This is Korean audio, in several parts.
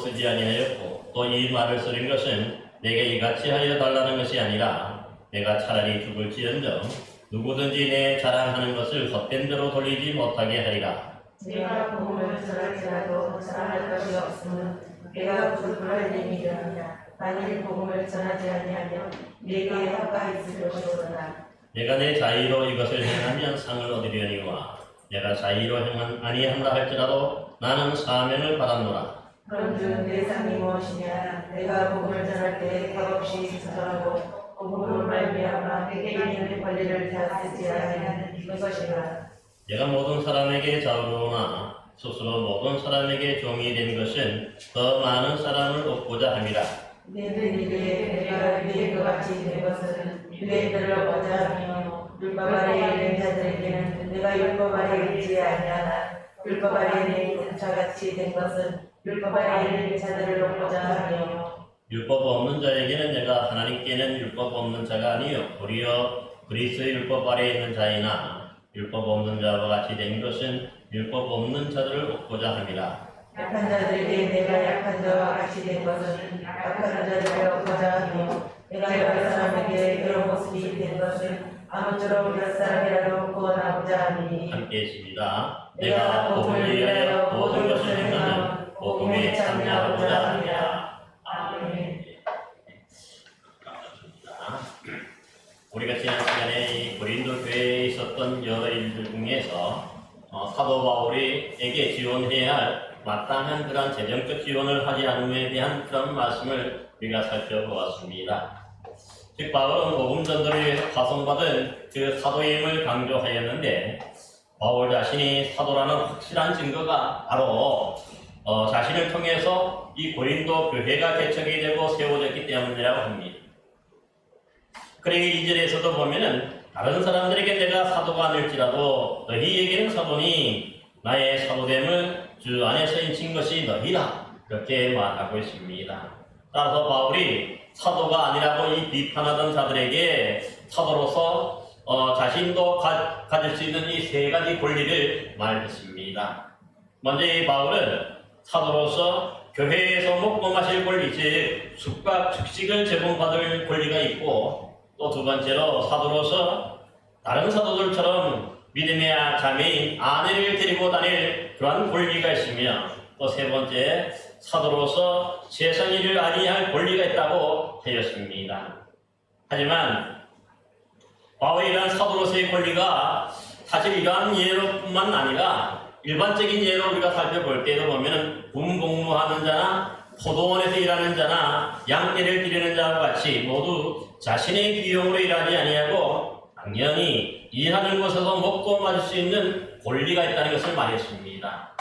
쓰지 아니하였고 또 이 말을 쓰는 것은 내게 이같이 하여 달라는 것이 아니라 내가 차라리 죽을지언정 누구든지 내 자랑하는 것을 헛된 대로 돌리지 못하게 하리라. 내가 복음을 전할지라도 자랑할 것이 없으면 내가 불불할 일이니라. 만일 복음을 전하지 아니하면 내게 화가 있을 것이로다. 내가 내 자의로 이것을 행하면 상을 얻으려니와 내가 자의로 행한 아니한다 할지라도 나는 사명을 받았노라. 그런즉 내 상이 무엇이냐? 내가 복음을 전할 때 값없이 전하고 복음으로 말미암아 내게 있는 권리를 되었을지 아니하는 이것이라. 내가 모든 사람에게 자유로우나 스스로 모든 사람에게 종이 된 것은 더 많은 사람을 얻고자 함이라. 너희에게 내가 유대인과 같이 된 것은 유대인들을 얻고자 하며 율법 아래에 있는 자들에게는 내가 율법 아래에 있지 아니하나 율법 아래에 있는 자같이 된 것은 율법 아래에 있는 자들을 얻고자 하며 율법 없는 자에게는 내가 하나님께는 율법 없는 자가 아니요 도리어 그리스도의 율법 아래에 있는 자이나 율법 없는 자와 같이 된 것은 율법 없는 자들을 얻고자 함이라. 약한 자들에게 내가 약한 자와 같이 된 것은 약한 자들을 얻고자 하며 내가 여러 사람에게 그런 모습이 된 것은 아무쪼록 몇 사람이라도 구원하고자 하니 함께 했습니다. 내가 복음을 위하여 모든 것을 행하는 복음에 참여하고자 합니다. 아멘. 우리가 지난 시간에 이 고린도 교회에 있었던 여러 일들 중에서 사도 바울에게 지원해야 할 마땅한 그런 재정적 지원을 하지 않음에 대한 그런 말씀을 우리가 살펴보았습니다. 즉 바울은 복음 전도를 파송받은 그 사도임을 강조하였는데 바울 자신이 사도라는 확실한 증거가 바로 자신을 통해서 이 고린도 교회가 개척이 되고 세워졌기 때문이라고 합니다. 그러니 2절에서도 보면은 다른 사람들에게 내가 사도가 아닐지라도 너희에게는 사도니 나의 사도됨을 주 안에서 인친 것이 너희라 그렇게 말하고 있습니다. 따라서 바울이 사도가 아니라고 이 비판하던 자들에게 사도로서 자신도 가질 수 있는 이 세 가지 권리를 말했습니다. 먼저 이 바울은 사도로서 교회에서 먹고 마실 권리, 즉 숙박, 숙식을 제공받을 권리가 있고 또 두 번째로 사도로서 다른 사도들처럼 믿음의 자매인 아내를 데리고 다닐 그러한 권리가 있으며 또 세 번째 사도로서 세상 일을 아니할 권리가 있다고 하였습니다. 하지만 바울이 이러한 사도로서의 권리가 사실 이러한 예로뿐만 아니라 일반적인 예로 우리가 살펴볼 때도 보면 군복무하는 자나 포도원에서 일하는 자나 양떼를 기르는 자와 같이 모두 자신의 비용으로 일하지 아니하고 당연히 일하는 곳에서 먹고 마실 수 있는 권리가 있다는 것을 말했습니다.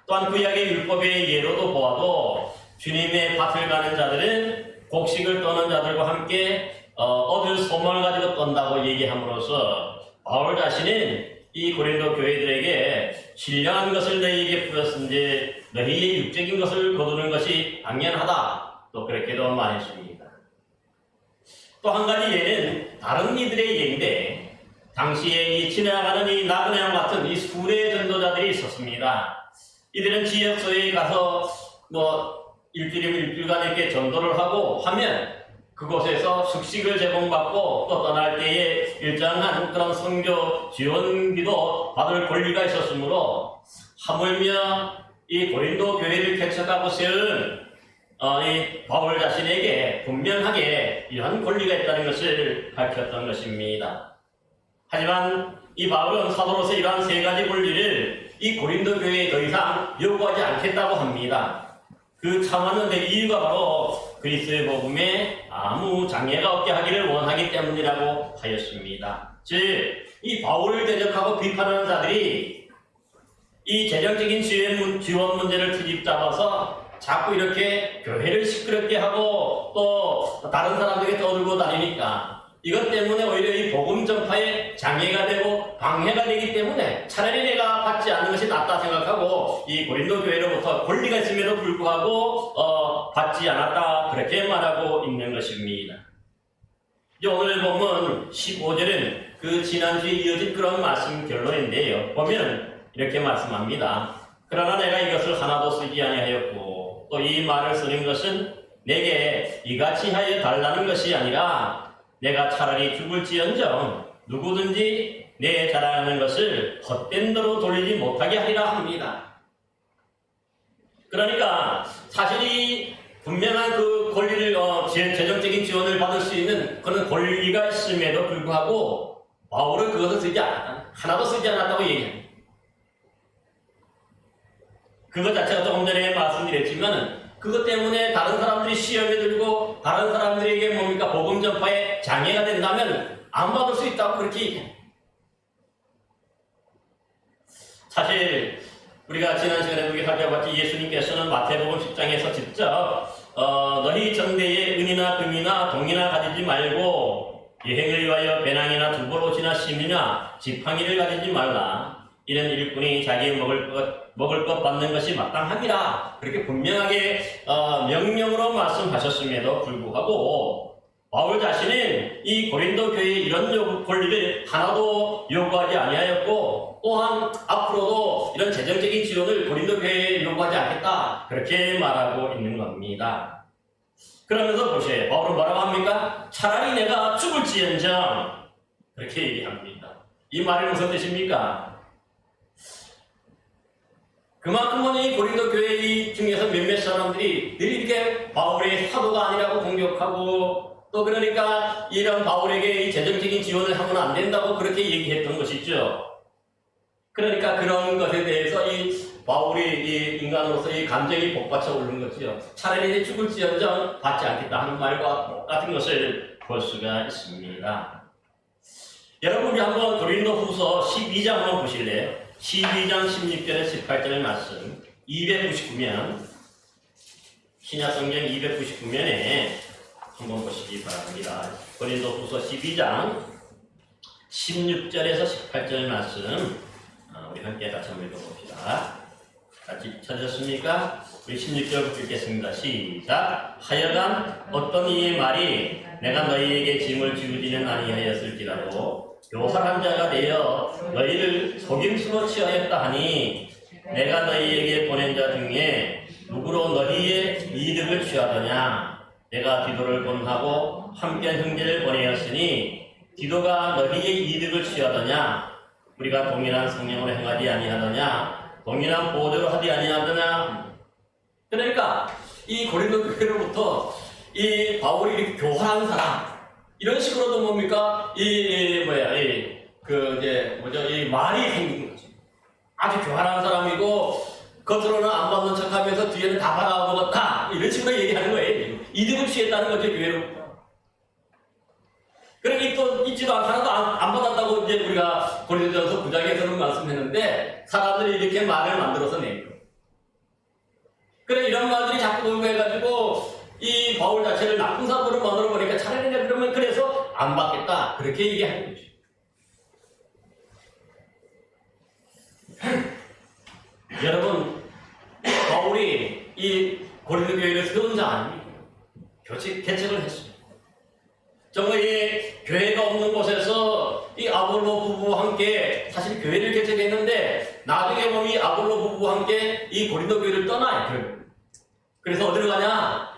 또한 구약의 율법의 예로도 보아도 주님의 밭을 가는 자들은 곡식을 떠는 자들과 함께 얻을 소망을 가지고 떤다고 얘기함으로써 바울 자신은 이 고린도 교회들에게 신령한 것을 너희에게 풀었은지 너희의 육적인 것을 거두는 것이 당연하다 또 그렇게도 말했습니다. 또 한 가지 예는 다른 이들의 예인데 당시에 이 지나가는 이 나그네와 같은 이 수레 전도자들이 있었습니다. 이들은 지역소에 가서 일주일이면 일주일간 이렇게 전도를 하고 하면 그곳에서 숙식을 제공받고 또 떠날 때에 일정한 그런 선교 지원비도 받을 권리가 있었으므로 하물며 이 고린도 교회를 개척하고 세운 이 바울 자신에게 분명하게 이러한 권리가 있다는 것을 밝혔던 것입니다. 하지만 이 바울은 사도로서 이러한 세 가지 권리를 이 고린도 교회에 더 이상 요구하지 않겠다고 합니다. 그 참하는 데 이유가 바로 그리스도의 복음에 아무 장애가 없게 하기를 원하기 때문이라고 하였습니다. 즉, 이 바울을 대적하고 비판하는 자들이 이 재정적인 지원 문제를 트집 잡아서 자꾸 이렇게 교회를 시끄럽게 하고 또 다른 사람들에게 떠들고 다니니까 이것 때문에 오히려 이 복음 전파에 장애가 되고 방해가 되기 때문에 차라리 내가 받지 않는 것이 낫다 생각하고 이 고린도 교회로부터 권리가 있음에도 불구하고 받지 않았다 그렇게 말하고 있는 것입니다. 오늘 보면 15절은 그 지난주에 이어진 그런 말씀 결론인데요. 보면 이렇게 말씀합니다. 그러나 내가 이것을 하나도 쓰지 아니하였고 또 이 말을 쓰는 것은 내게 이같이 하여 달라는 것이 아니라 내가 차라리 죽을지언정 누구든지 내 자랑하는 것을 헛된 대로 돌리지 못하게 하리라 합니다. 그러니까 사실이 분명한 그 권리를 재정적인 지원을 받을 수 있는 그런 권리가 있음에도 불구하고 바울은 그것을 쓰지 않았다. 하나도 쓰지 않았다고 얘기합니다. 그것 자체가 조금 전에 말씀드렸지만 그것 때문에 다른 사람들이 시험에 들고 다른 사람들에게 뭡니까 복음 전파에 장애가 된다면 안 받을 수 있다고 그렇게 얘기합니다. 사실 우리가 지난 시간에 살펴봤지 예수님께서는 마태복음 10장에서 직접 너희 정대에 은이나 금이나 동이나 가지지 말고 여행을 위하여 배낭이나 두보로지나 심이나 지팡이를 가지지 말라. 이는 일꾼이 자기 먹을 것 받는 것이 마땅함이라. 그렇게 분명하게 명령으로 말씀하셨음에도 불구하고 바울 자신은 이 고린도 교회의 이런 권리를 하나도 요구하지 아니하였고 또한 앞으로도 이런 재정적인 지원을 고린도 교회에 요구하지 않겠다. 그렇게 말하고 있는 겁니다. 그러면서 보세요. 바울은 뭐라고 합니까? 차라리 내가 죽을지언정 그렇게 얘기합니다. 이 말이 무슨 뜻입니까? 그만큼은 이 고린도 교회 중에서 몇몇 사람들이 늘 이렇게 바울의 사도가 아니라고 공격하고 또 그러니까 이런 바울에게 이 재정적인 지원을 하면 안 된다고 그렇게 얘기했던 것이죠. 그러니까 그런 것에 대해서 이 바울이 이 인간으로서 이 감정이 복받쳐 오르는 거죠. 차라리 죽을지언정 받지 않겠다 하는 말과 똑같은 것을 볼 수가 있습니다. 여러분 우리 한번 고린도후서 12장 한번 보실래요? 12장 16절에 18절 말씀 299면 신약성경 299면에 한번 보시기 바랍니다. 고린도후서 12장 16절에서 18절 말씀 우리 함께 같이 한번 읽어봅시다. 같이 찾으셨습니까? 우리 16절부터 읽겠습니다. 시작! 하여간 어떤 이의 말이 내가 너희에게 짐을 지우지는 아니하였을지라도 교활한 자가 되어 너희를 속임수로 취하였다 하니 내가 너희에게 보낸 자 중에 누구로 너희의 이득을 취하더냐? 내가 디도를 보내하고 함께한 형제를 보내었으니 디도가 너희의 이득을 취하더냐? 우리가 동일한 성령으로 행하지 아니하더냐? 동일한 보호대로 하지 아니하더냐? 그러니까 이 고린도 교회로부터 이 바울이 이렇게 교활한 사람 이런 식으로도 뭡니까 이 말이 생긴 거지. 아주 교활한 사람이고 겉으로는 안 받는 척하면서 뒤에는 다 받아먹었다 이런 식으로 얘기하는 거예요. 이득을 취했다는 거죠 교회로부터. 그러니까 또 있지도 하나도 안 받았다고 이제 우리가 고린도전서 9장에서는 말씀했는데 사람들이 이렇게 말을 만들어서 내요. 그래 이런 말들이 자꾸 돌고 해가지고 이 바울 자체를 나쁜 사람으로 만들어 버리니까 차라리 그러면 그래서 안 받겠다 그렇게 얘기하는 거죠. 여러분 바울이 이 고린도 교회를 세운 자 아닙니까? 개척을 했습니다. 정말 이 교회가 없는 곳에서 이 아볼로 부부와 함께 사실 교회를 개척했는데 나중에 보면 이 아볼로 부부와 함께 이 고린도 교회를 떠나요. 그래서 어디로 가냐?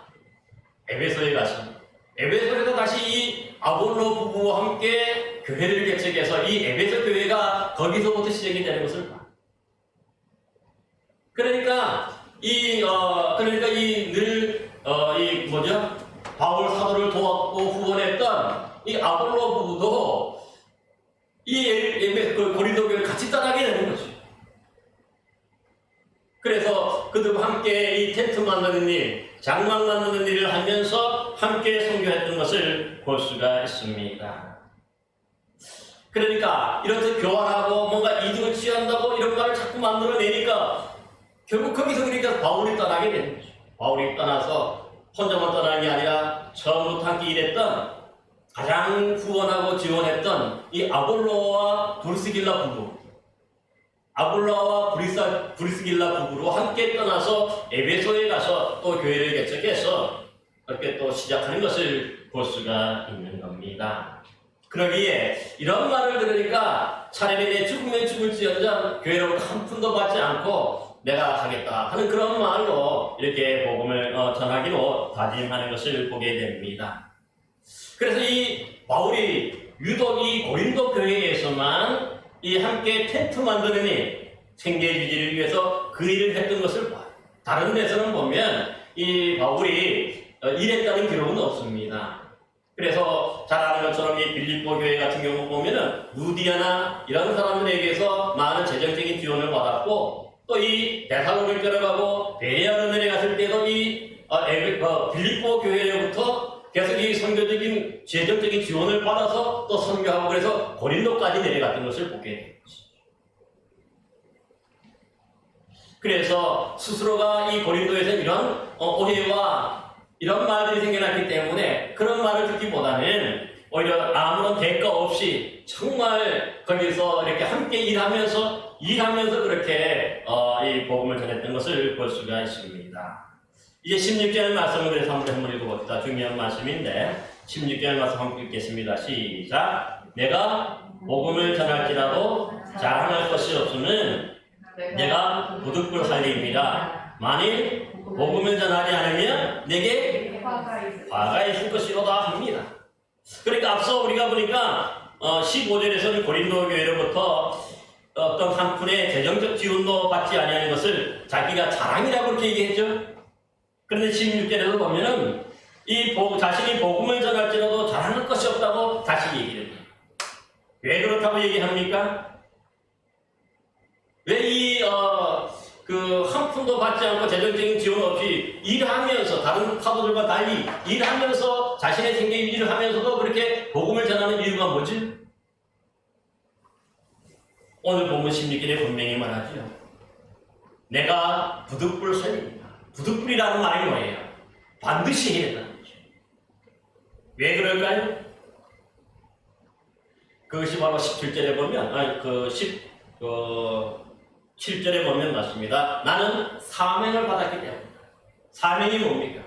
에베소에 가십니다. 에베소에서 다시 이 아볼로 부부와 함께 교회를 개척해서 이 에베소 교회가 거기서부터 시작이 되는 것을 봐요. 그러니까 바울 사도를 도왔고 후원했던 이 아볼로 부부도 이 고린도 교회를 같이 떠나게 되는 거죠. 그래서 그들과 함께 이 텐트 만드는 일, 장막 만드는 일을 하면서 함께 선교했던 것을 볼 수가 있습니다. 그러니까 이렇게 교환하고 뭔가 이득을 취한다고 이런 말을 자꾸 만들어내니까 결국 거기서 그러니까 바울이 떠나게 되는 거죠. 바울이 떠나서 혼자만 떠나는 게 아니라 처음부터 함께 일했던 가장 후원하고 지원했던 이 아볼로와 브리스길라 부부, 아볼로와 브리스길라 부부로 함께 떠나서 에베소에 가서 또 교회를 개척해서 그렇게 또 시작하는 것을 볼 수가 있는 겁니다. 그러기에 이런 말을 들으니까 차라리 내 죽으면 죽을지언정 교회로부터 한 푼도 받지 않고 내가 하겠다 하는 그런 말로 이렇게 복음을 전하기로 다짐하는 것을 보게 됩니다. 그래서 이 바울이 유독 이 고린도 교회에서만 이 함께 텐트 만드는 일, 생계 유지를 위해서 그 일을 했던 것을 봐요. 다른 데서는 보면 이 바울이 일했다는 기록은 없습니다. 그래서 잘 아는 것처럼 이 빌립보 교회 같은 경우 보면은 루디아나 이런 사람들에게서 많은 재정적인 지원을 받았고, 또 이 데살로니가로 가고 베레아로 내려갔을 때도 이 빌립보 교회로부터 계속 이 선교적인 재정적인 지원을 받아서 또 선교하고 그래서 고린도까지 내려갔던 것을 보게 됩니다. 그래서 스스로가 이 고린도에서 이런 오해와 이런 말들이 생겨났기 때문에 그런 말을 듣기보다는 오히려 아무런 대가 없이 정말 거기서 이렇게 함께 일하면서 그렇게 이 복음을 전했던 것을 볼 수가 있습니다. 이제 16절 말씀을 그래서 한번 읽어봅시다. 중요한 말씀인데 16절 말씀 함께 읽겠습니다. 시작. 내가 복음을 전할지라도 자랑할 것이 없으면 내가 부득불 할리입니다. 만일 복음을 전하지 않으면 내게 화가 있을 것이로다 합니다. 그러니까 앞서 우리가 보니까 15절에서는 고린도 교회로부터 어떤 한 푼의 재정적 지원도 받지 아니하는 것을 자기가 자랑이라고 그렇게 얘기했죠. 그런데 16절에서 보면은 자신이 복음을 전할지라도 자랑할 것이 없다고 다시 얘기를 해요. 왜 그렇다고 얘기합니까? 왜 한 푼도 받지 않고 재정적인 지원 없이 일하면서 다른 사도들과 달리 일하면서 자신의 생계 유지를 하면서도 그렇게 복음을 전하는 이유가 뭐지? 오늘 본문 16절에 분명히 말하죠. 내가 부득불 살립니다. 부득불이라는 말이 뭐예요? 반드시 해야 된다는 거죠. 왜 그럴까요? 그것이 바로 17절에 보면 7절에 보면 맞습니다. 나는 사명을 받았기 때문입니다. 사명이 뭡니까?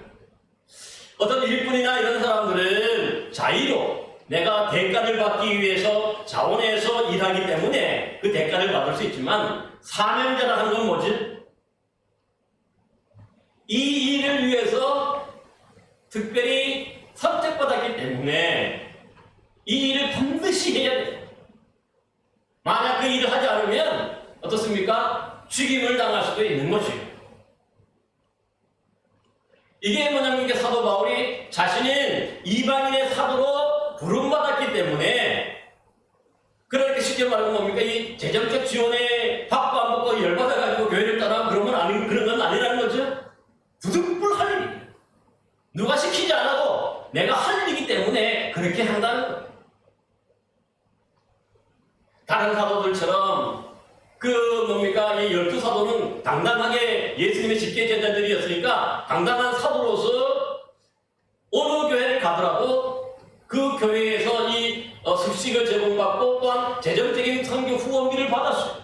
어떤 일꾼이나 이런 사람들은 자의로 내가 대가를 받기 위해서 자원해서 일하기 때문에 그 대가를 받을 수 있지만 사명자라는 건 뭐지? 이 일을 위해서 특별히 선택받았기 때문에 이 일을 반드시 해야 돼요. 만약 그 일을 하지 않으면 어떻습니까? 죽임을 당할 수도 있는 거죠. 이게 뭐냐면 이게 사도 바울이 자신은 이방인의 사도로 부름받았기 때문에 그렇게 쉽게 말하면 뭡니까? 이 재정적 지원에 받고 안 받고 열받아가지고 교회를 따라 그런 건 아니라는 거죠. 부득불 할 일이에요. 누가 시키지 않아도 내가 할 일이기 때문에 그렇게 한다는 거예요. 다른 사도들처럼 이 12사도는 당당하게 예수님의 직계 제자들이었으니까 당당한 사도로서 어느 교회를 가더라도 그 교회에서 이 숙식을 제공받고 또한 재정적인 선교 후원비를 받았어요.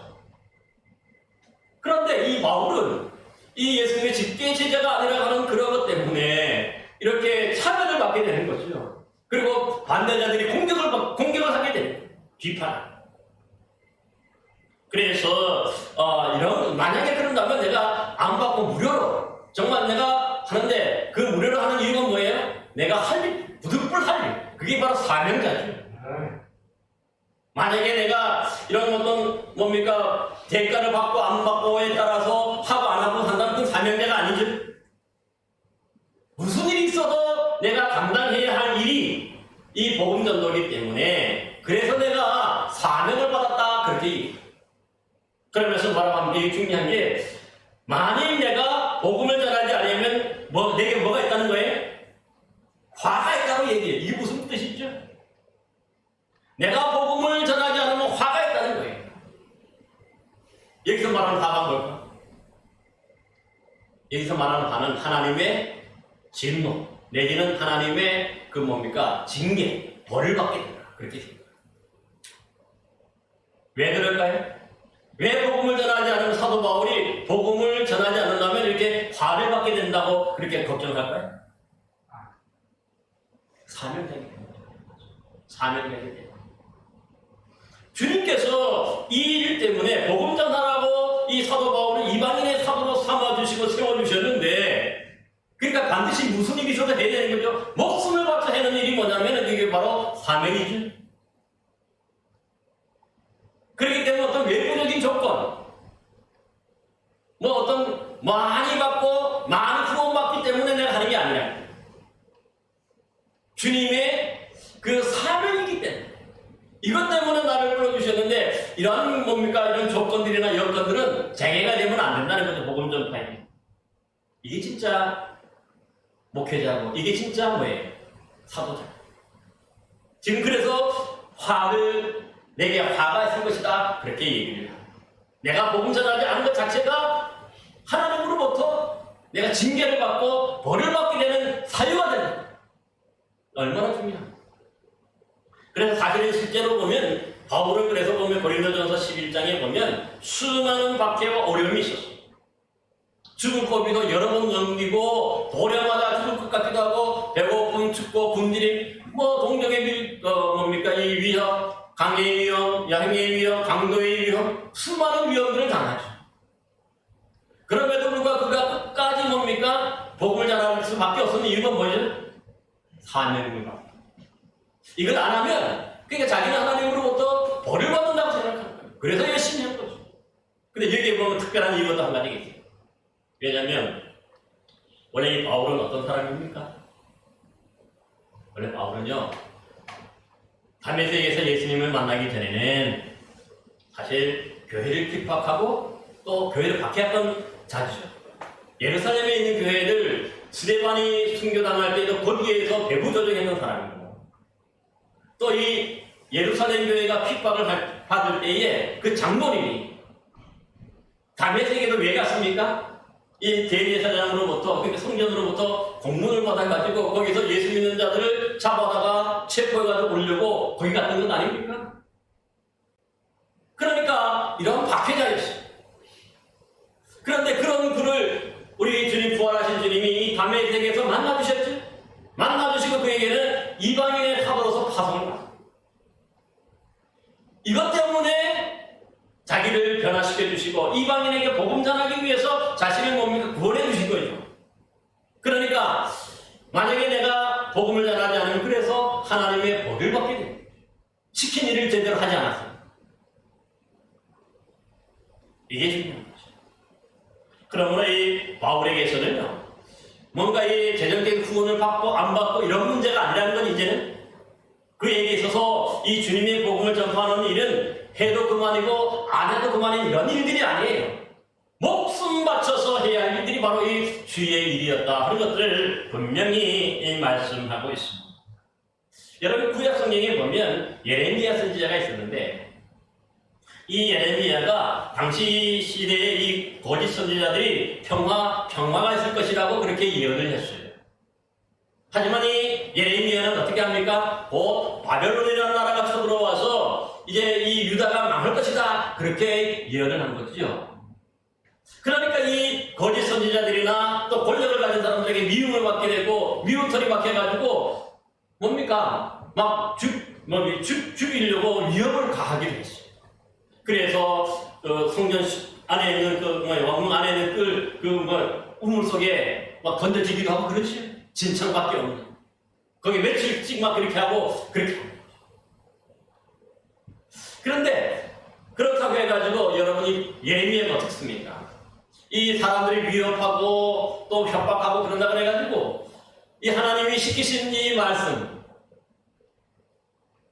그런데 이 바울은 이 예수님의 직계 제자가 아니라 하는 그런 것 때문에 이렇게 차별을 받게 되는 거죠. 그리고 반대자들이 공격을 하게 되는 거예요. 비판. 그래서 만약에 그런다면 내가 안 받고 무료로 정말 내가 하는데 그 무료로 하는 이유가 뭐예요? 내가 할 일, 부득불 할 일. 그게 바로 사명자죠. 만약에 내가 이런 어떤 대가를 받고 안 받고에 따라서 하고 안 하고 한다면 그건 사명자가 아니죠. 무슨 일이 있어도 내가 감당해야 할 일이 이 복음 전도이기 때문에 그래서 내가 사명을 받았다 그렇게 얘기해요. 그러면서 말하면 되게 중요한 게 만일 내가 복음을 전하지 않으면 내게 뭐가 있다는 거예요? 화가 있다고 얘기해요. 이게 무슨 뜻이죠? 내가 복음을 전하지 않으면 화가 있다는 거예요. 여기서 말하는 화가 뭘까? 여기서 말하는 화는 하나님의 진노 내지는 하나님의 징계, 벌을 받게 된다. 그렇게 생각합니다. 왜 그럴까요? 왜 복음을 전하지 않으면 사도 바울이 복음을 전하지 않는다면 이렇게 화를 받게 된다고 그렇게 걱정할까요? 사명자이기 때문에. 사명자이기 때문에. 주님께서 이 일 때문에 복음 전하라고 그래서 이 사도 바울을 이방인의 사도로 삼아주시고 세워주셨는데, 그러니까 반드시 무슨 일이 있어도 해야 되는 거죠. 목숨을 바쳐 하는 일이 뭐냐면 이게 바로 사명이죠. 그렇기 때문에 어떤 외부적인 조건, 뭐 어떤 많이 받고 많은 구원받기 때문에 내가 하는 게 아니라 주님의 그 사명이기 때문에, 이것 때문에 나를 불러주셨는데, 이런 뭡니까 이런 조건들이나 여건들은 장애가 되면 안 된다는 거죠. 복음 전파에. 이게 진짜 목회자고, 이게 진짜 뭐예요? 사도자. 지금 그래서 내게 화가 있을 것이다, 그렇게 얘기를 해요. 내가 복음 전하지 않은 것 자체가 하나님으로부터 내가 징계를 받고 벌을 받게 되는 사유가 된다. 얼마나 중요합니까? 그래서 사실은 실제로 보면 바울은 그래서 보면 고린도전서 11장에 보면 수많은 박해와 어려움이 있었어요. 죽을 고비도 여러 번 넘기고 도래마다 죽을 것 같기도 하고, 배고픔, 춥고 굶주림, 뭐 동정의 이 위험, 강의 위험, 야행의 위험, 강도의 위험, 수많은 위험들을 당하죠. 그럼에도 불구하고 그가 끝까지 복음을 전할 수밖에 없었는 이유가 뭐죠? 사명입니다. 이걸 안 하면 그러니까 자기는 하나님으로부터 벌을 받는다고 생각하는 거예요. 그래서 열심히 한 거죠. 근데 여기에 보면 특별한 이유가 또 한 가지가 있어요. 왜냐하면 원래 이 바울은 어떤 사람입니까? 원래 바울은요, 다메섹에서 예수님을 만나기 전에는 사실 교회를 핍박하고 또 교회를 박해했던 자주죠. 예루살렘에 있는 교회를 스데반이 순교당할 때도 거기에서 배부 조정했던 사람이고, 또 이 예루살렘 교회가 핍박을 받을 때에 그 장로님이 다메섹에도 왜 갔습니까? 이 대제사장으로부터, 그러니까 성전으로부터 공문을 받아가지고 거기서 예수 믿는 자들을 잡아다가 체포해가지고 오려고 거기 갔던 건 아닙니까? 그러니까 이런 박해자였어요. 그런데 그런 그를 우리 주님, 부활하신 주님이 이 다메섹에서 만나주셨죠. 만나주시고 그에게는 이방인의 사도로서 파송을 받았어요. 이것 때문에 자기를 변화시켜 주시고 이방인에게 복음 전하기 위해서 자신을 구원해 주신 거죠. 그러니까 만약에 내가 복음을 전하지 않으면 그래서 하나님의 복을 받게 됩니다. 시킨 일을 제대로 하지 않았어요. 이게 중요한 거죠. 그러므로 이 바울에게서는요, 뭔가 이 재정적인 후원을 받고 안 받고 이런 문제가 아니라는 건 이제는 그에게 있어서 이 주님의 복음을 전파하는 일은 해도 그만이고 안 해도 그만인 이런 일들이 아니에요. 목숨 바쳐서 해야 할 일들이 바로 이 주의 일이었다 하는 것들을 분명히 말씀하고 있습니다. 여러분 구약 성경에 보면 예레미야 선지자가 있었는데, 이 예레미야가 당시 시대의 이 거짓 선지자들이 평화가 있을 것이라고 그렇게 예언을 했어요. 하지만 이 예레미야는 어떻게 합니까? 곧 바벨론이라는 나라가 쳐들어와서 이제 이 유다가 망할 것이다, 그렇게 예언을 한 거죠. 그러니까 이 거짓 선지자들이나 또 권력을 가진 사람들에게 미움을 받게 되고 미움털이 박혀가지고 뭡니까? 막 죽이려고 위협을 가하기도 했어요. 그래서 성전 안에 있는 왕궁 안에 있는 우물 속에 막 던져지기도 하고 그렇지. 진창밖에 없는. 거기 며칠씩 막 그렇게 하고 그렇게. 그런데 그렇다고 해가지고 여러분이 예레미야가 어떻습니까? 이 사람들이 위협하고 또 협박하고 그런다 그래가지고 이 하나님이 시키신 이 말씀,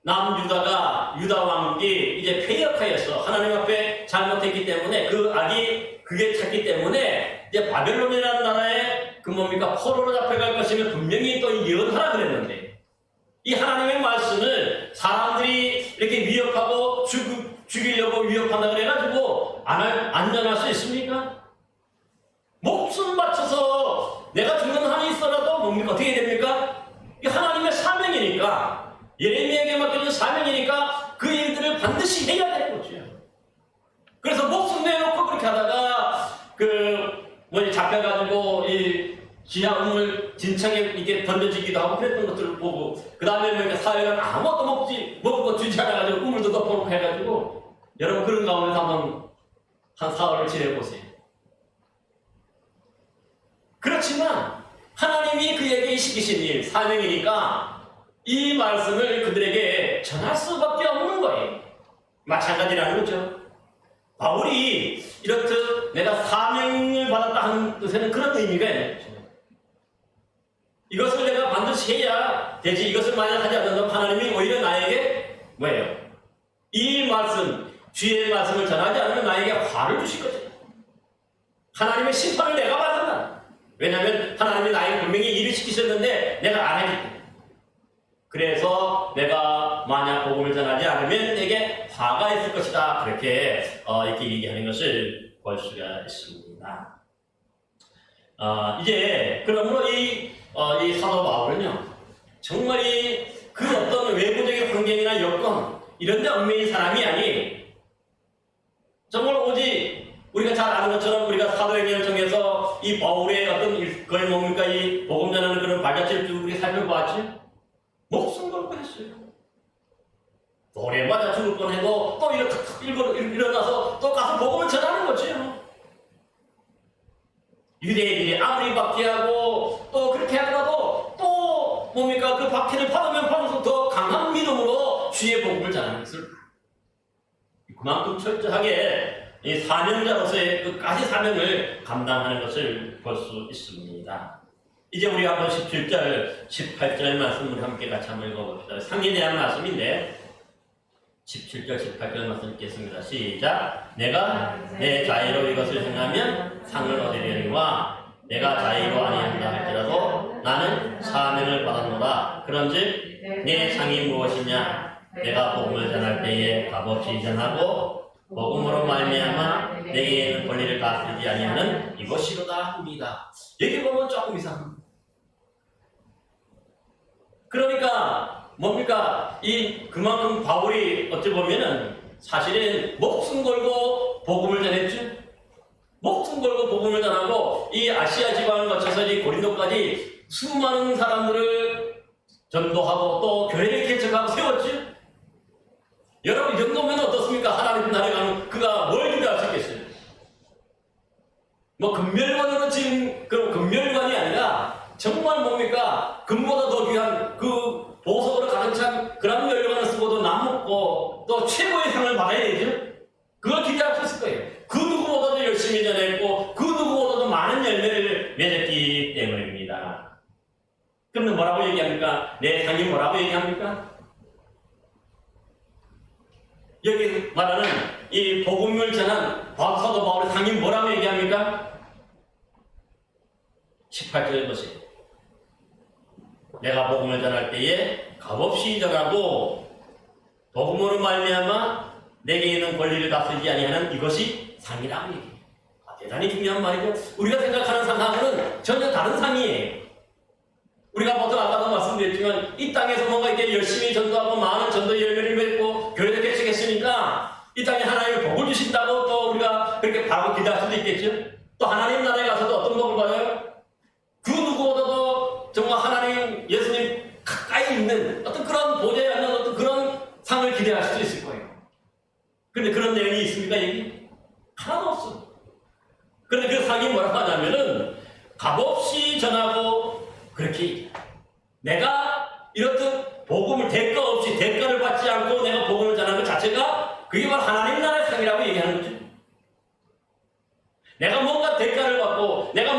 남유다가 유다 왕국이 이제 패역하여서 하나님 앞에 잘못했기 때문에 그 악이 그게 찼기 때문에 이제 바벨론이라는 나라에 포로로 잡혀갈 것이면 분명히 또 예언하라 그랬는데, 이 하나님의 말씀을 사람들이 이렇게 위협하고 죽이려고 위협한다 그래가지고 안 전할 수 있습니까? 목숨 바쳐서 내가 죽는 한이 있어라도 어떻게 됩니까? 이 하나님의 사명이니까, 예레미야에게 맡겨진 사명이니까 그 일들을 반드시 해야 되는 거죠. 그래서 목숨 내놓고 그렇게 하다가 잡혀가지고 이 지하 우물 진창에 이렇게 던져지기도 하고 그랬던 것들을 보고, 그 다음에 사회는 아무것도 먹고 주지 않아가지고 우물도 덮어놓고 해가지고, 여러분 그런 가운데서 한번 한 사흘을 지내보세요. 그렇지만 하나님이 그에게 시키신 일, 사명이니까 이 말씀을 그들에게 전할 수밖에 없는 거예요. 마찬가지라는 거죠. 바울이 이렇듯 내가 사명을 받았다 하는 뜻에는 그런 의미가 있죠. 이것을 내가 반드시 해야 되지. 이것을 만약 하지 않는다면 하나님이 오히려 나에게 뭐예요? 이 말씀, 주의 말씀을 전하지 않으면 나에게 화를 주실 거죠. 하나님의 심판을 내가 받는다. 왜냐하면 하나님이 나에게 분명히 일을 시키셨는데 내가 안 했기 때문에. 그래서 내가 만약 복음을 전하지 않으면 내게 화가 있을 것이다. 그렇게 이렇게 얘기하는 것을 볼 수가 있습니다. 이제 그러므로 이 사도 바울은요, 정말 그 어떤 외부적인 환경이나 여건 이런 데 얽매인 사람이 아니, 정말 오직 우리가 잘 아는 것처럼 우리가 사도행전을 통해서 이 바울의 어떤 거의 뭡니까 이 복음 전하는 그런 발자취를 쭉 우리 살펴봤지. 목숨 걸고 했어요. 노래 맞아 죽을 뻔해도 또 일어나서 또 가서 복음을 전하는 거죠. 유대인들이 아무리 박해하고 또 그렇게 하더라도 또 뭡니까 그 박해를 받으면 받을수록 더 강한 믿음으로 주의 복음을 전하는 것을 그만큼 철저하게 이 사명자로서의 끝까지 사명을 감당하는 것을 볼 수 있습니다. 이제 우리 한번 17절, 18절 말씀을 함께 같이 한번 읽어봅시다. 상에 대한 말씀인데 17절, 18절 말씀 읽겠습니다. 시작. 내가 내 자의로 이것을 행하면 상을 얻으려니와 내가 자의로 아니한다 할지라도 나는 사명을 받았노라. 그런즉 내 상이 무엇이냐? 내가 복음을 전할 때에 값없이 전하고 복음으로 말미암아 내게 있는 권리를 다스리지 아니하는 이것이로다 합니다. 여기 보면 조금 이상합니다. 그러니까 뭡니까? 그만큼 바울이 어찌 보면은 사실은 목숨 걸고 복음을 전했죠. 목숨 걸고 복음을 전하고 이 아시아 지방을 거쳐서 이 고린도까지 수많은 사람들을 전도하고 또 교회를 개척하고 세웠죠. 여러분 이 정도면 어떻습니까? 하나님 나라에 가면 그가 뭘 기대할 수 있겠어요? 뭐 금멸관으로 지금 그런 금멸관이 아니라 정말 뭡니까? 금보다 더 귀한 그 보석으로 가득 찬 그런 멸관을 쓰고도 남먹고 또 최고의 상을 받아야 되죠? 그걸 기대할 수 있을 거예요. 그 누구보다도 열심히 전했고 그 누구보다도 많은 열매를 맺었기 때문입니다. 그런데 뭐라고 얘기합니까? 내 상이 뭐라고 얘기합니까? 여기 말하는 이 복음을 전한 사도 바울의 상이 뭐라고 얘기합니까? 18절에 보세요. 내가 복음을 전할 때에 값없이 전하고 복음으로 말미암아 내게 있는 권리를 다스리지 아니하는 이것이 상이라고 얘기해요. 대단히 중요한 말이고 우리가 생각하는 상하고는 전혀 다른 상이에요. 우리가 보통 아까도 말씀드렸지만 이 땅에서 뭔가 이렇게 열심히 전도하고 많은 전도 열매를 맺고 교회를 개척했으니까 이 땅에 하나님이 복을 주신다고 또 우리가 그렇게 바라고 기대할 수도 있겠죠. 또 하나님 나라에 가서도 어떤 복을 받아요? 그 누구보다도 정말 하나님 예수님 가까이 있는 어떤 그런 보좌에 앉는 어떤 그런 상을 기대할 수도 있을 거예요. 그런데 그런 내용이 있습니까 여기? 하나도 없어. 그런데 그 상이 뭐라고 하냐면은 값없이 전하고 그렇게 내가 이렇듯 복음을 대가 없이 대가를 받지 않고 내가 복음을 전하는 것 자체가 그게 바로 하나님 나라의 상이라고 얘기하는 거죠. 내가 뭔가 대가를 받고 내가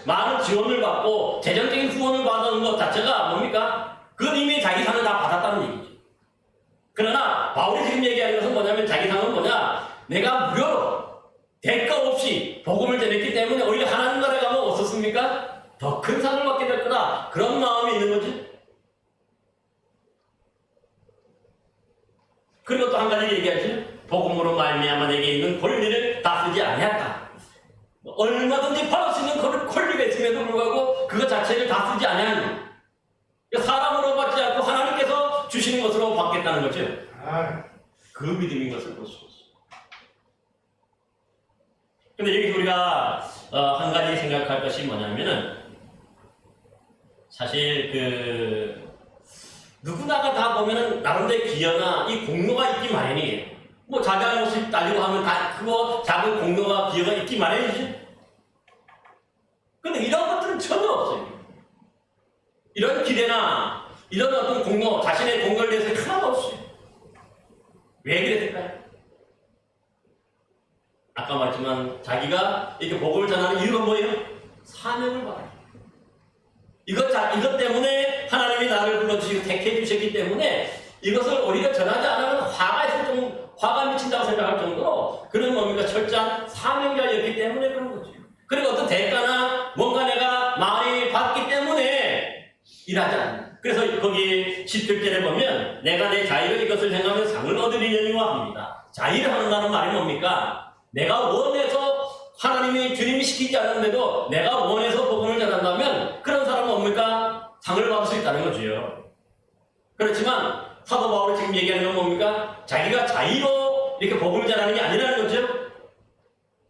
많은 지원을 받고 재정적인 후원을 받는 것 자체가 뭡니까? 그건 이미 자기 상을 다 받았다는 얘기죠. 그러나 바울이 지금 얘기하는 것은 뭐냐면 자기 상은 뭐냐? 내가 무료로 대가 없이 복음을 전했기 때문에 오히려 하나님 나라에 가면 어떻습니까? 더 큰 상을 받게 될 거다. 그런 마음이 있는 거지. 그리고 또 한 가지 얘기하지. 복음으로 말미암아 내게 있는 권리를 다스리지 아니했다. 얼마든지 받을 수 있는 그런 권리가 있음에도 불구하고 그것 자체를 다스리지 아니하는 사람으로 받지 않고 하나님께서 주시는 것으로 받겠다는 거죠. 그 믿음인 것을 볼 수 있어요. 근데 여기서 우리가 한 가지 생각할 것이 뭐냐면은 사실 누구나가 다 보면은 나름대로 기여나 이 공로가 있기 마련이에요. 뭐 자기 잘못을 따지고 하면 다 그거 작은 공로가 기여가 있기 마련이죠. 근데 이런 것들은 전혀 없어요. 이런 기대나 이런 어떤 공로, 자신의 공로에 대해서 하나도 없어요. 왜 그랬을까요? 아까 말했지만 자기가 이렇게 복음을 전하는 이유가 뭐예요? 사명을 받아요. 이것 때문에 하나님이 나를 불러주시고 택해 주셨기 때문에 이것을 우리가 전하지 않으면 화가 미친다고 생각할 정도로 그는 뭡니까? 철저한 사명자였기 때문에 그런 거죠. 그리고 어떤 대가나 뭔가 내가 많이 받기 때문에 일하지 않는. 그래서 거기 17절에 보면 내가 내 자유로 이것을 행하면 상을 얻으리려니와 합니다. 자유를 한다는 말이 뭡니까? 내가 원해서 하나님이 주님이 시키지 않았는데도 내가 원해서 복음을 전한다면 그런 사람은 뭡니까? 상을 받을 수 있다는 거죠. 그렇지만 사도 바울이 지금 얘기하는 건 뭡니까? 자기가 자의로 이렇게 복음을 전하는 게 아니라는 거죠.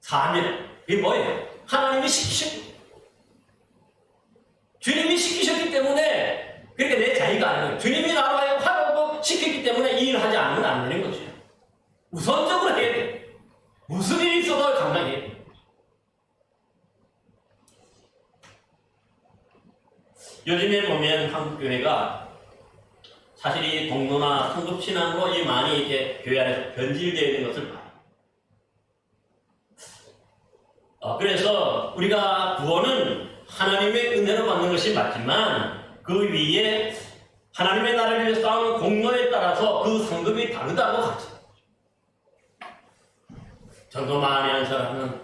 사명. 이게 뭐예요? 하나님이 시키셨고 주님이 시키셨기 때문에 그러니까 내 자의가 아니에요. 주님이 나로 하여 하라고 시켰기 때문에 이 일을 하지 않으면 안 되는 거죠. 우선적으로 해야 돼요. 무슨 일이 있어도 감당해야 돼요. 요즘에 보면 한국교회가 사실 이 동로나 성급신앙으로 이 많이 이렇게 교회 안에서 변질되어 있는 것을 봐요. 그래서 우리가 구원은 하나님의 은혜로 받는 것이 맞지만 그 위에 하나님의 나라를 위해 싸우는 공로에 따라서 그 상급이 다르다고 하죠. 전도 많이 하는 사람은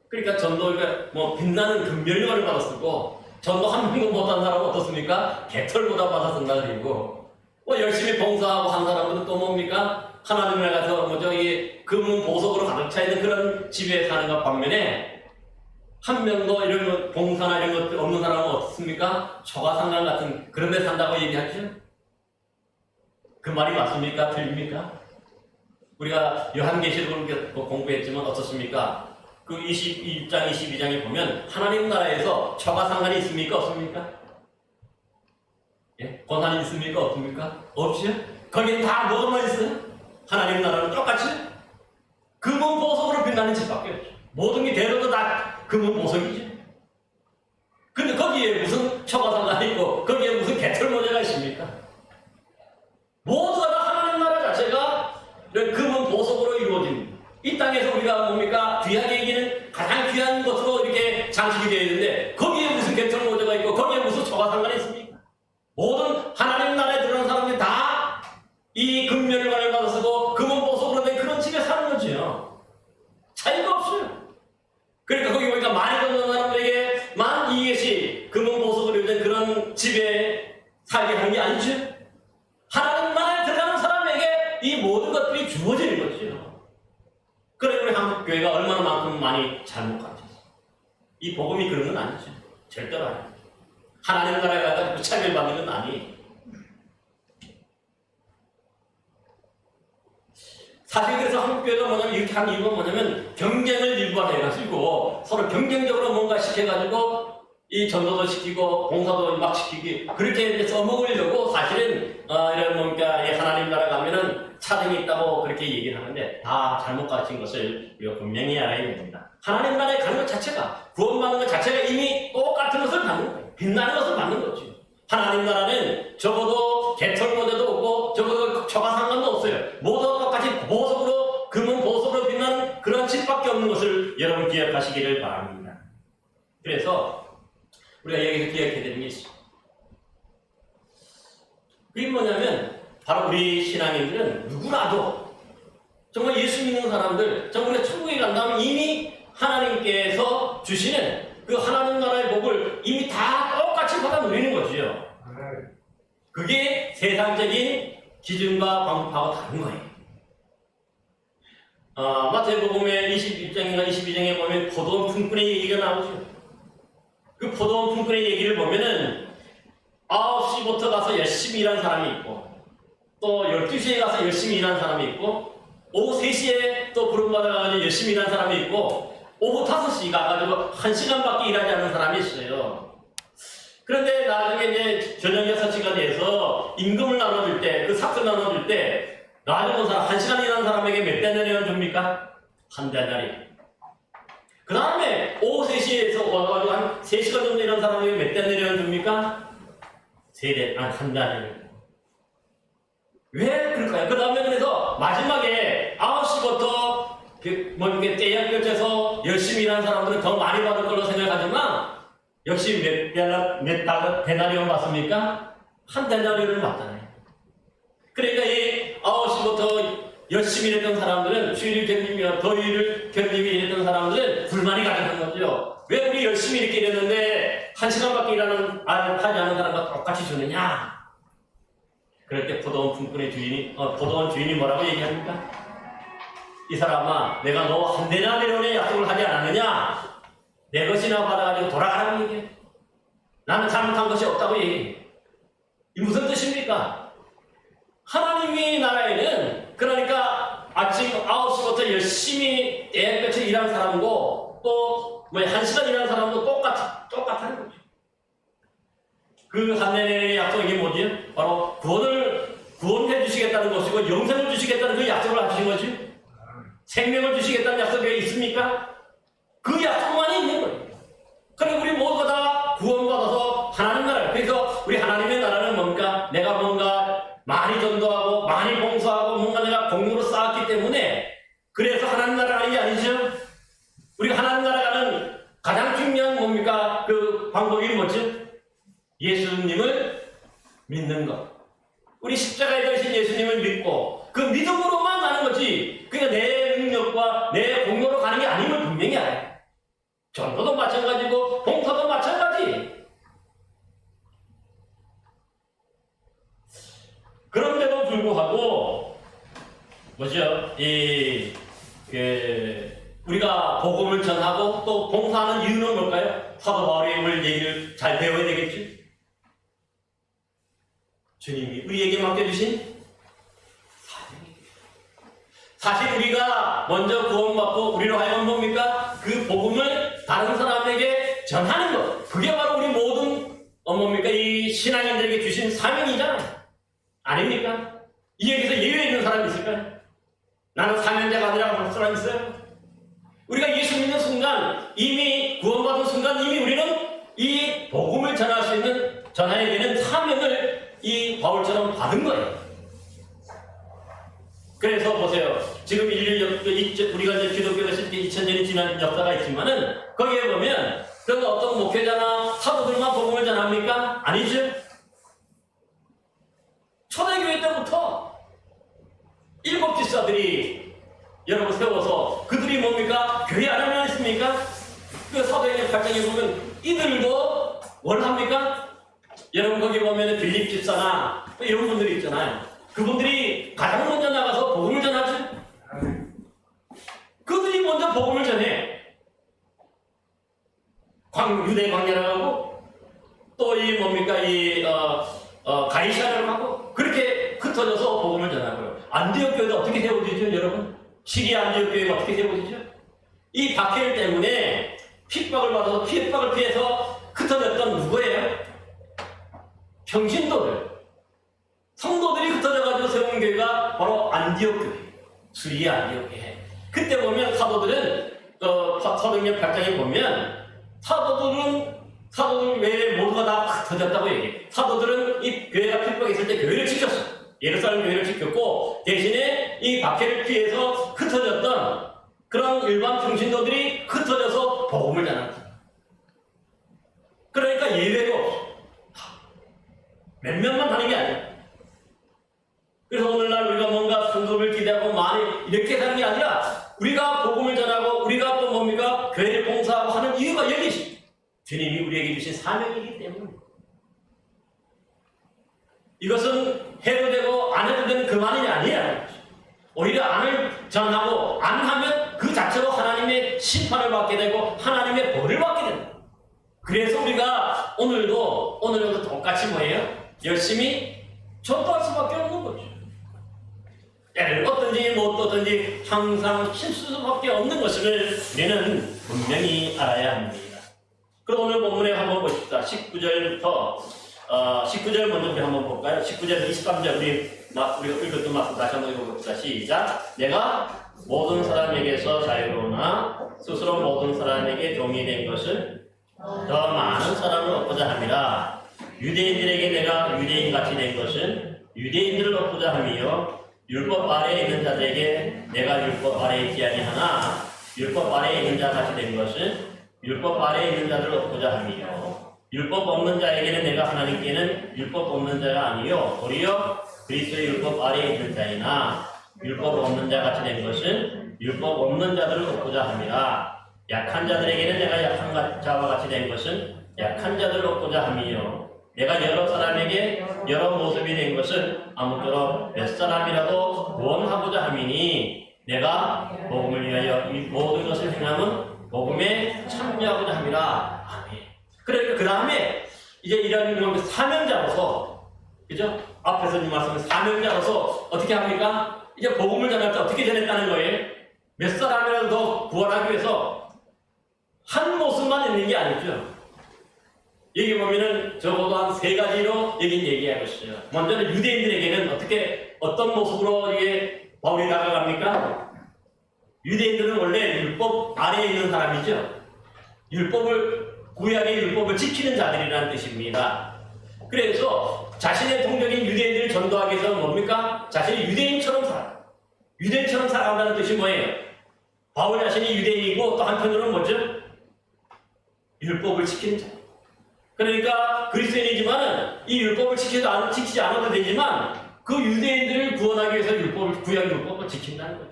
그러니까 전도가 뭐 빛나는 금별료를 받았었고 전도 한 명도 못한 사람은 어떻습니까? 개털보다 받았었나 그리고 뭐 열심히 봉사하고 한 사람은 또 뭡니까? 하나님을 가서 뭐 저기 금은 보석으로 가득 차 있는 그런 집에 사는 것 반면에 한 명도 이런 것 봉사나 이런 것 없는 사람은 어떻습니까? 초가상관 같은 그런 데 산다고 얘기하죠? 그 말이 맞습니까? 틀립니까? 우리가 요한계시록을 공부했지만 어떻습니까? 그 21장, 22장에 보면 하나님 나라에서 초가상관이 있습니까? 없습니까? 예? 권한이 있습니까? 없습니까? 없죠? 거기는 다 뭐가 있어요? 하나님 나라는 똑같이 금은 보석으로 빛나는 집밖에 없죠. 모든 게 대로도 다 금은 보석이죠. 근데 거기에 무슨 초가상관이 있고 거기에 무슨 개털모자가 있습니까? 모두가 다 하나님 나라 자체가 금은 보석으로 이루어집니다. 이 땅에서 우리가 뭡니까? 귀하게 여기는 가장 귀한 것으로 이렇게 장식이 되어 있는데 거기에 무슨 개털모자가 있고 거기에 무슨 초가상관이 있습니까? 모든 하나님 나라에 들어온 사람들이 다 이 금면을 받아 쓰고 금은 보석으로 된 그런 집에 사는 거죠. 차이가 없어요. 그러니까 거기 보니까 많이 걷는 사람들에게만 이것이 금은 보석으로 된 그런 집에 살게 하는 게 아니죠. 하나님 나라에 들어가는 사람에게 이 모든 것들이 주어지는 거죠. 그래 우리 한국 교회가 얼마나만큼 많이 잘못 가르쳤어. 이 복음이 그런 건 아니죠. 절대로 아니에요. 하나님 나라에 가서 차별받는 건 아니에요. 사실 그래서 한국교회가 뭐냐면 이렇게 하는 이유가 뭐냐면 경쟁을 일관해가지고 서로 경쟁적으로 뭔가 시켜가지고 이 전도도 시키고 봉사도 막 시키기 그렇게 이제 써먹으려고 사실은 이런 뭡니까 하나님 나라 가면은 차등이 있다고 그렇게 얘기를 하는데 다 잘못 가르친 것을 우리가 분명히 알아야 됩니다. 하나님 나라에 가는 것 자체가 구원받는 것 자체가 이미 똑같은 것을 받는 거예요. 빛나는 것을 받는 거죠. 하나님 나라는 적어도 개털모자도 없고 적어도 초가상관도 없어요. 모두 똑같이 보석으로 금은 보석으로 빛나는 그런 집밖에 없는 것을 여러분 기억하시기를 바랍니다. 그래서 우리가 여기서 기억해야 되는 게 있어요. 그게 뭐냐면 바로 우리 신앙인들은 누구라도 정말 예수 믿는 사람들 정말 천국에 간다면 이미 하나님께서 주시는 그 하나님 나라의 복을 이미 다 똑같이 받아 누리는 거지요. 그게 세상적인 기준과 방법하고 다른 거예요. 마태복음의 21장인가 22장에 보면 포도원 품꾼의 얘기가 나오죠. 그 포도원 품꾼의 얘기를 보면은 9시부터 가서 열심히 일하는 사람이 있고 또 12시에 가서 열심히 일하는 사람이 있고 오후 3시에 또 부름받아가지고 열심히 일하는 사람이 있고 오후 5시 가가지고 1시간밖에 일하지 않는 사람이 있어요. 그런데 나중에 이제 저녁 6시가 돼서 임금을 나눠줄 때, 그 삭스 나눠줄 때, 나중에 온 사람, 1시간 일하는 사람에게 몇 데나리온 줍니까? 한 데나리. 그 다음에 오후 3시에서 와가지고 한 3시간 정도 일하는 사람에게 몇 데나리온 줍니까? 한 데나리. 왜 그럴까요? 그 다음에 그래서 마지막에 9시부터 이렇게 떼약 곁에서 열심히 일하는 사람들은 더 많이 받을 걸로 생각하지만 역시 몇 데나리온 받습니까? 한 데나리온을 받잖아요. 그러니까 이 9시부터 열심히 일했던 사람들은 추위를 견디며 더위를 견디며 일했던 사람들은 불만이 가득한 거죠. 왜 우리 열심히 이렇게 일했는데 1시간밖에 하지 않은 사람과 똑같이 주느냐? 그럴 때 포도원 품꾼의 포도원 주인이 뭐라고 얘기합니까? 이 사람아, 내가 너 한 데나리온의 약속을 하지 않았느냐? 내 것이나 받아가지고 돌아가라고 얘기해. 나는 잘못한 것이 없다고 얘기해. 이 무슨 뜻입니까? 하나님의 나라에는 그러니까 아침 9시부터 열심히 애끝에 일하는 사람이고 또 1시간 일하는 사람도 똑같다는 거죠. 그 한 데나리온의 약속이 뭐지? 바로 구원해 주시겠다는 것이고 영생을 주시겠다는 그 약속을 하신 거지. 생명을 주시겠다는 약속이 있습니까? 그 약속만이 있는 거예요. 그리고 우리 모두가 다 구원받아서 하나님 나라. 그래서 우리 하나님의 나라는 뭡니까? 내가 뭔가 많이 전도하고 많이 봉사하고 뭔가 내가 공로를 쌓았기 때문에 그래서 하나님 나라가 이게 아니죠? 우리가 하나님 나라가는 가장 중요한 뭡니까? 그 방법이 뭐죠? 예수님을 믿는 것. 우리 십자가에 달리신 예수님을 믿고 그 믿음으로만 가는 거지. 그러니까 내 능력과 내 공로로 가는 게 아님을 분명히 알아요. 전도도 마찬가지고 봉사도 마찬가지. 그런데도 불구하고 뭐죠? 우리가 복음을 전하고 또 봉사하는 이유는 뭘까요? 사도 바울의 힘을 얘기를 잘 배워야 되겠죠. 주님이 우리에게 맡겨주신 사명이에요. 사실 우리가 먼저 구원받고 우리로 하여금 뭡니까? 그 복음을 다른 사람에게 전하는 것. 그게 바로 우리 모든 뭡니까? 이 신앙인들에게 주신 사명이잖아요. 아닙니까? 이 얘기에서 예외 있는 사람이 있을까요? 나는 사명자가 아니라고 할 사람 있어요? 우리가 예수 믿는 순간 이미 구원받은 순간 이미 우리는 이 복음을 전할 수 있는 전해야 되는 사명을 이 바울처럼 받은 거예요. 그래서 보세요. 지금 우리가 이제 기독교가 실제 2000년이 지난 역사가 있지만은 거기에 보면 그 어떤 목회자나 사도들만 복음을 전합니까? 아니죠. 초대교회 때부터 7 집사들이 여러분 세워서 그들이 뭡니까? 교회 안에만 있습니까? 그 사도행전 8장에 보면 이들도 뭘 합니까? 여러분 거기 보면 빌립 집사나 이런 분들이 있잖아요. 그분들이 가장 먼저 나가서 복음을 전하죠. 그들이 먼저 복음을 전해. 유대 광야라고 하고 또 이 뭡니까 가이사라고 하고 그렇게 흩어져서 복음을 전하고요. 안디옥 교회도 어떻게 세워지죠, 여러분? 시리아 안디옥 교회가 어떻게 세워지죠? 이 박해일 때문에 핍박을 받아서 핍박을 피해서 흩어졌던 누구예요? 평신도들, 성도들이 흩어져가지고 세운 교회가 바로 안디옥 교회, 시리아 안디옥 교회. 그때 보면 사도들은 사도행전 8장에 보면 사도들 외에 모두가 다 흩어졌다고 얘기해. 사도들은 이 교회가 핍박이 있을 때 교회를 지켰어. 예루살렘 교회를 지켰고 대신에 이 박해를 피해서 흩어졌던 그런 일반 평신도들이 흩어져서 복음을 전한다. 그러니까 예외가 없어. 몇몇만 하는 게 아니야. 그래서 오늘날 우리가 뭔가 성도를 기대하고 많이 이렇게 하는 게 아니라 우리가 복음을 전하고 우리가 또 뭡니까? 교회를 봉사하고 하는 이유가 여기 있어. 주님이 우리에게 주신 사명이기 때문에. 이것은 해도 되고 안 해도 되는 그만이 아니야. 오히려 안을 전하고 안 하면 그 자체로 하나님의 심판을 받게 되고 하나님의 벌을 받게 된다. 그래서 우리가 오늘도 똑같이 뭐예요? 열심히 전도할 수밖에 없는 거죠. 때를 어떤지 못 어떤지 항상 실수 수밖에 없는 것을 우리는 분명히 알아야 합니다. 그럼 오늘 본문에 한번 보십시다. 19절 먼저 우리 한번 볼까요? 19절 23절 우리 우리가 읽었던 말씀 다시 한번 읽어봅시다. 시작. 내가 모든 사람에게서 자유로우나 스스로 모든 사람에게 종이 된 것은 더 많은 사람을 얻고자 함이라. 유대인들에게 내가 유대인같이 된 것은 유대인들을 얻고자 함이요 율법 아래에 있는 자들에게 내가 율법 아래에 있지 아니하나 율법 아래에 있는 자 같이 된 것은 율법 아래에 있는 자들을 얻고자 함이요 율법 없는 자에게는 내가 하나님께는 율법 없는 자가 아니요 도리어 그리스도의 율법 아래에 있는 자이나 율법 없는 자 같이 된 것은 율법 없는 자들을 얻고자 함이라. 약한 자들에게는 내가 약한 자와 같이 된 것은 약한 자들을 얻고자 함이요 내가 여러 사람에게 여러 모습이 된 것은 아무쪼록 몇 사람이라도 구원하고자 함이니 내가 복음을 위하여 이 모든 것을 행함은 복음에 참여하고자 함이라. 아멘. 그러니까 그 다음에 이제 이런 사명자로서, 그죠? 앞에서 이 말씀은 사명자로서 어떻게 합니까? 이제 복음을 전할 때 어떻게 전했다는 거예요? 몇 사람이라도 더 구원하기 위해서 한 모습만 있는 게 아니죠. 여기 보면은 적어도 한 3가지로 여긴 얘기하고 있어요. 먼저는 유대인들에게는 어떤 모습으로 이게 바울이 다가갑니까? 유대인들은 원래 율법 아래에 있는 사람이죠. 구약의 율법을 지키는 자들이라는 뜻입니다. 그래서 자신의 동족인 유대인들을 전도하기 위해서는 뭡니까? 자신이 유대인처럼 살아간다는 뜻이 뭐예요? 바울 자신이 유대인이고 또 한편으로는 뭐죠? 율법을 지키는 자. 그러니까 그리스도인이지만은 이 율법을 지키지 않아도 되지만 그 유대인들을 구원하기 위해서 구약 율법을 지킨다는 거죠.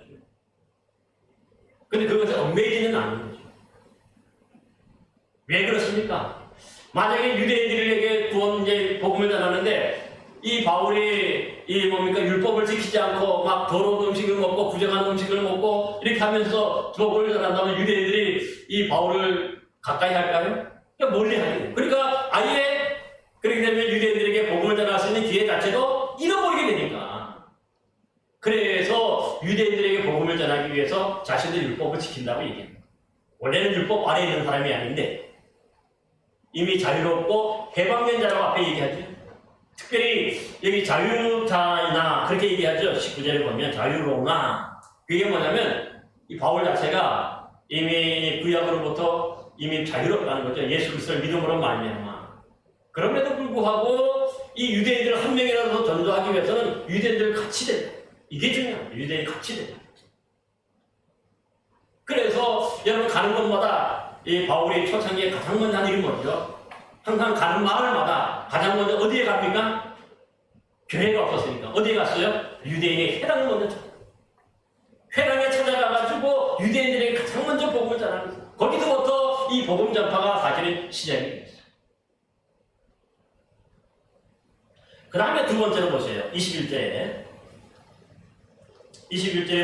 근데 그것에 얽매이지는 않는 거죠. 왜 그렇습니까? 만약에 유대인들에게 복음을 전하는데 이 바울이 율법을 지키지 않고 막 더러운 음식을 먹고 부정한 음식을 먹고 이렇게 하면서 복음을 전한다면 유대인들이 이 바울을 가까이 할까요? 그러니까 멀리 하게 돼요. 그러니까 아예 그렇게 되면 유대인들에게 복음을 전할 수 있는 기회 자체도 잃어버리게 되니까. 그래서 유대인들에게 복음을 전하기 위해서 자신들 율법을 지킨다고 얘기합니다. 원래는 율법 아래에 있는 사람이 아닌데 이미 자유롭고 해방된 자라고 앞에 얘기하죠. 특별히 여기 자유자나 그렇게 얘기하죠. 19절에 보면 자유로우나 그게 뭐냐면 이 바울 자체가 이미 구약으로부터 이미 자유롭다는 거죠. 예수 그리스도를 믿음으로 말미암아. 그럼에도 불구하고 이 유대인들을 한 명이라도 더 전도하기 위해서는 유대인들 같이 된다. 이게 중요합니다. 유대인이 같이 된다. 그래서 여러분 가는 곳마다 이 바울이 초창기에 가장 먼저 한 일이 뭐죠? 항상 가는 마을마다 가장 먼저 어디에 갑니까? 교회가 없었으니까 어디에 갔어요? 유대인의 회당을 먼저 찾아요. 회당에 찾아가가지고 유대인들에게 가장 먼저 복음을 전하는 거예요. 거기서부터 이 복음 전파가 사실은 시작이 됐어요. 그 다음에 두 번째로 보세요. 21절에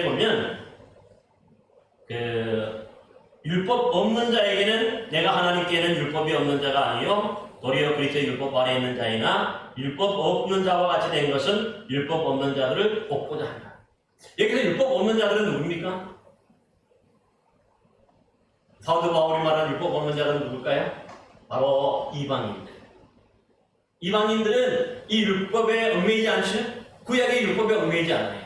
보면 율법 없는 자에게는 내가 하나님께는 율법이 없는 자가 아니요 도리어 그리스도의 율법 아래에 있는 자이나 율법 없는 자와 같이 된 것은 율법 없는 자들을 돕고자 한다. 여기서 율법 없는 자들은 누굽니까? 사도 바울이 말하는 율법 없는 자들은 누굴까요? 바로 이방인들. 이방인들은 이 율법에 얽매이지 않죠? 구약의 율법에 얽매이지 않아요.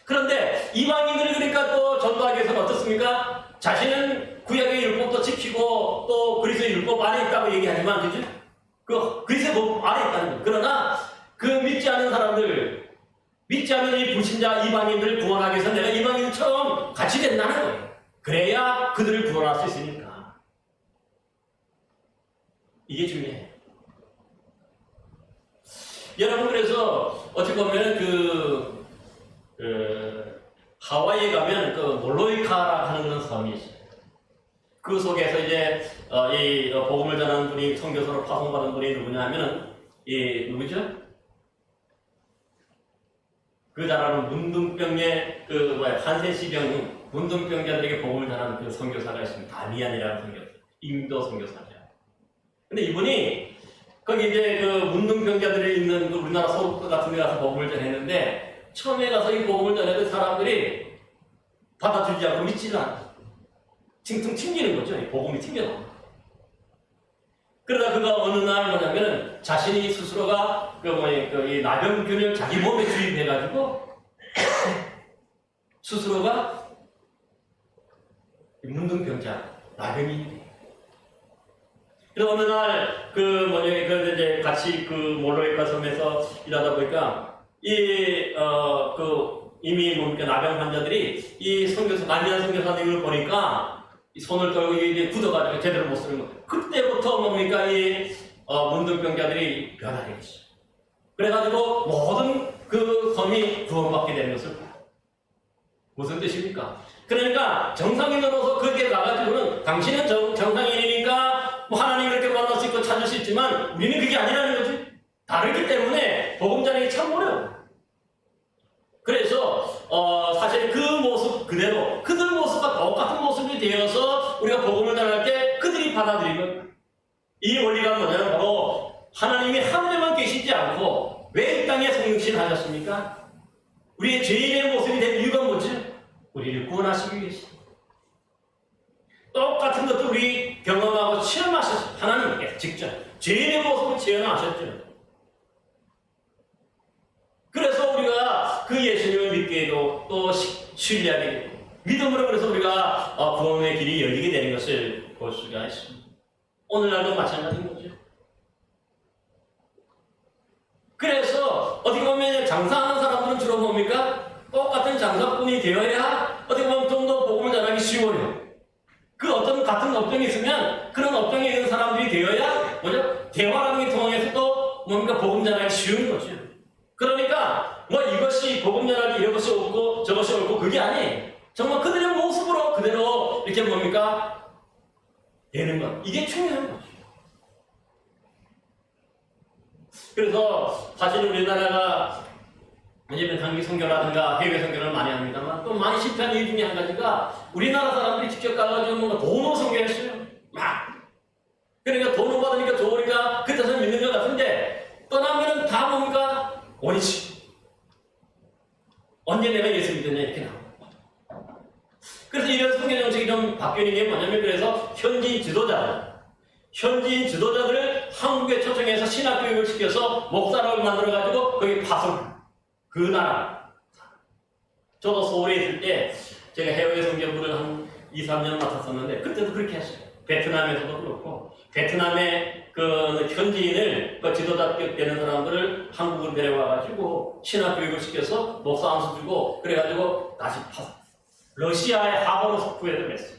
그런데 이방인들이 그러니까 또 전도하기 위해서는 어떻습니까? 자신은 구약의 율법도 지키고 또 그리스도의 율법 안에 있다고 얘기하지만, 그죠? 그리스도의 법 안에 있다는 거예요. 그러나 그 믿지 않는 사람들, 믿지 않는 이 불신자 이방인들을 구원하기 위해서 내가 이방인처럼 같이 된다는 거예요. 그래야 그들을 구원할 수 있으니까. 이게 중요해요. 여러분, 그래서 어떻게 보면 하와이에 가면 몰로이카라 하는 그런 섬이 있어요. 그 속에서 이제 이 복음을 전하는 분이 선교사로 파송받은 분이 누구냐 하면은 누구죠? 그 잘 아는 문둥병의 한센시병 문둥병자들에게 복음을 전하는 그 선교사가 있습니다. 다미안이라는 선교사, 인도 선교사죠. 근데 이분이 거기 이제 문둥병자들이 있는 우리나라 서울 같은 데 가서 복음을 전했는데, 처음에 가서 이 복음을 전해도 사람들이 받아주지 않고 믿지는 않아요. 팅팅 튕기는 거죠. 이 복음이 튕겨나와. 그러다 그가 어느 날 뭐냐면은 자신이 스스로가 이 나병균을 자기 몸에 주입해가지고 스스로가 문둥병자, 나병이 돼. 그래서 어느 날 이제 같이 몰로이카 섬에서 일하다 보니까 이미 나병 환자들이 이 선교사, 난리난 선교사님을 보니까 이 손을 떨고 이게 굳어가지고 제대로 못 쓰는 거. 그때부터 이 문둥병자들이 변하게 됐어요. 그래가지고 모든 그 섬이 구원받게 되는 것을 봐요. 무슨 뜻입니까? 그러니까 정상인으로서 거기에 가가지고는 당신은 정상인이니까 하나님을 이렇게 만날 수 있고 찾을 수 있지만 우리는 그게 아니라는 거지. 다르기 때문에 복음 전하기 참 어려워. 그래서 사실 그 모습 그대로 그들 모습과 똑같은 모습이 되어서 우리가 복음을 전할 때 그들이 받아들이는 이 원리가 뭐냐면 바로 하나님이 하늘에만 계시지 않고 왜 이 땅에 성육신 하셨습니까? 우리의 죄인의 모습이 된 이유가 뭐지? 우리를 구원하시기 위해서. 똑같은 것도 우리 경험하고 체험하셨어요. 하나님께 직접 죄인의 모습을 체험하셨죠. 그래서 우리가 그 예수님을 믿게 되고 또 신뢰하게 되고 믿음으로 그래서 우리가 구원의 길이 열리게 되는 것을 볼 수가 있습니다. 오늘날도 마찬가지인 거죠. 그래서 어떻게 보면 장사하는 사람들은 주로 뭡니까? 똑같은 장사꾼이 되어야 어떻게 보면 좀 더 복음을 전하기 쉬워요. 그 어떤 같은 업종이 있으면 그런 업종에 있는 사람들이 되어야 뭐죠? 대화라는 게 통해서 또 뭔가 복음 전하기 쉬운 거죠. 그러니까 이것이 복음 전하기 이것이 옳고 저것이 옳고 그게 아니에요. 정말 그들의 모습으로 그대로 이렇게 되는 것. 이게 중요한 거죠. 그래서 사실 우리나라가 이제 단기 선교라든가 해외 선교를 많이 합니다만 또 많이 실패한 이유 중에 한 가지가 우리나라 사람들이 직접 가가지고 돈으로 선교했어요. 그러니까 돈을 받으니까 좋으니까 그때서 믿는 것 같은데 떠나면은 다 원이치. 언제 내가 예수 믿었냐 이렇게 나옵니다. 그래서 이런 선교 정책이 좀 바뀌는 게 뭐냐면 그래서 현지인 지도자들을 한국에 초청해서 신학교육을 시켜서 목사를 만들어가지고 거기 파송. 그 나라. 저도 서울에 있을 때 제가 해외 선교부를 한 2, 3년 맡았었는데 그때도 그렇게 했어요. 베트남에서도 그렇고 베트남의 그 현지인을 지도자 되는 사람들을 한국으로 데려와가지고 신학교육을 시켜서 목사 안수 주고 그래가지고 다시 러시아의 하버드 스쿨에도 그랬어요.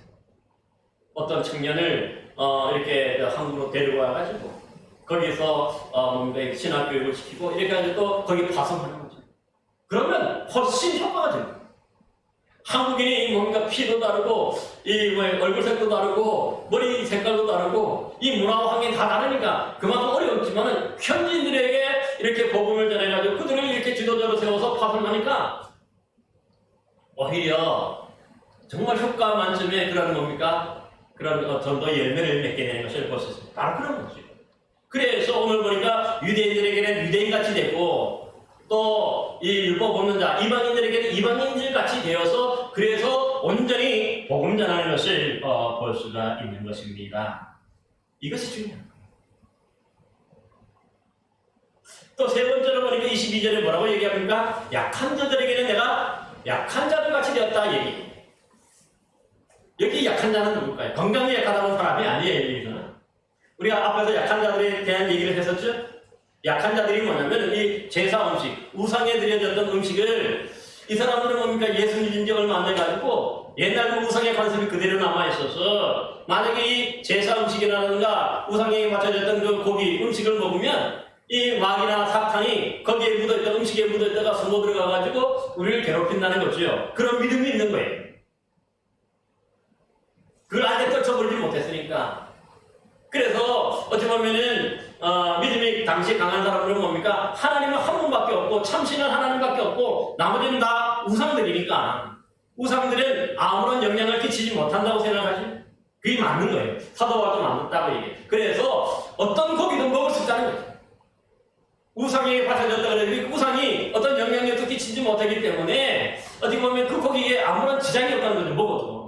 어떤 청년을 이렇게 한국으로 데려와가지고 거기서 신학교육을 시키고 이렇게 해가지고 또 거기 파송하는 거죠. 그러면 훨씬 효과가 됩니다. 한국인이 피도 다르고 얼굴색도 다르고 머리 색깔도 다르고 이 문화와 환경이 다 다르니까 그만큼 어려웠지만은 현지인들에게 이렇게 복음을 전해가지고 그들을 이렇게 지도자로 세워서 파송하니까 오히려 정말 효과 만점의 그런 전도 열매를 맺게 되는 것을 볼 수 있습니다. 바로 그런 거죠. 그래서 오늘 보니까 유대인들에게는 유대인같이 되고 또 이 율법 없는 자 이방인들에게는 이방인들같이 되어서 그래서 온전히 복음 전하는 것을 볼 수가 있는 것입니다. 이것이 중요합니다. 또 세 번째로 보니까 22절에 뭐라고 얘기합니까? 약한 자들에게는 내가 약한 자들같이 되었다 얘기. 여기 약한 자는 누굴까요? 건강이 약하다는 사람이 아니에요. 여기서는. 우리가 앞에서 약한 자들에 대한 얘기를 했었죠? 약한 자들이 뭐냐면 이 제사 음식, 우상에 드려졌던 음식을 이 사람들은 예수 믿은 지 얼마 안 돼가지고 옛날 그 우상의 관습이 그대로 남아있어서 만약에 이 제사 음식이라든가 우상에 맞춰졌던 그 고기, 음식을 먹으면 이 마귀나 사탄이 거기에 묻어있다, 음식에 묻어있다가 숨어 들어가가지고 우리를 괴롭힌다는 거죠. 그런 믿음이 있는 거예요. 그걸 아직 떨쳐버리지 못했으니까. 그래서 어찌 보면은 믿음이 당시 강한 사람들은 뭡니까? 하나님은 한 분밖에 없고 참신은 하나님밖에 없고 나머지는 다 우상들이니까 우상들은 아무런 영향을 끼치지 못한다고 생각하지. 그게 맞는 거예요. 사도바울도 맞는다고 얘기해요. 그래서 어떤 고기도 먹을 수 있다는 거죠. 우상에 바쳐졌다 그래도 우상이 어떤 영향력도 끼치지 못하기 때문에 어떻게 보면 그 고기에 아무런 지장이 없다는 거죠. 먹어도.